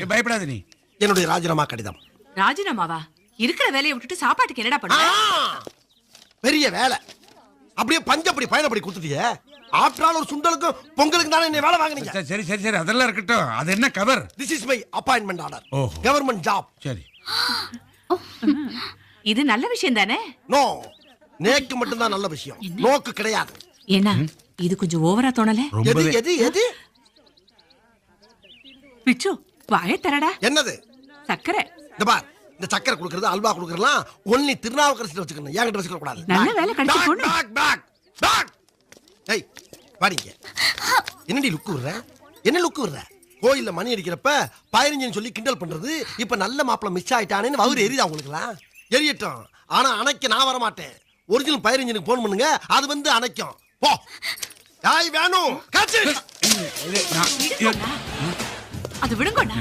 பயப்படாத நீ. என்னுடைய ராஜினாமா கடிதம். ராஜினாமாவா? இருக்கிற வேலையை விட்டுட்டு சாப்பாட்டுக்கு என்னடா பண்ண? பெரிய வேலை. அப்படியே பஞ்சப்படி பயணப்படி கொடுத்துட்டியே. ஆஃப்டர் ஒரு சுண்டலுக்கும் பொங்கலுக்கு தானே என்ன வேலை வாங்குனீங்க. சரி சரி சரி அதெல்லாம் இருக்கட்டும். அது என்ன cover? This is my appointment order. ஓஹோ. Government job. சரி. இது நல்ல விஷயம் தானே? நோ. நேக்கு மட்டும் தான் நல்ல விஷயம். நோக்கு கிடையாது. என்ன இது கொஞ்சம் ஓவரா தோணல? எது எது எது? பிச்சு வாயை தரடா. என்னது? சக்கரை. இந்த பார், இந்த சக்கரை குடுக்கறது அல்வா குடுக்கறலாம் ஒன்லி திருநாவுக்கரசில வச்சுக்கணும். என்கிட்ட வச்சுக்க கூடாது. நல்ல வேலை கிடைச்சு போடு. டாக். ஏய் வாடிங்க. என்னடி லுக்கு விடுற? என்ன லுக்கு விடுற? கோயில்ல மணி அடிக்கிறப்ப பயரிஞ்சன்னு சொல்லி கிண்டல் பண்றது. இப்ப நல்ல மாப்பிள்ள மிஸ் ஆயிட்டானேன்னு வவுறு எரியுதா உங்களுக்குலாம்? எரியட்டும். ஆனா அணைக்க நான் வர மாட்டேன். ஒரிஜினல் பயரிஞ்சனுக்கு போன் பண்ணுங்க. அது வந்து அணைக்கும். போ. யாய் வேணும். காச்சு. அது விடுங்கண்ணா.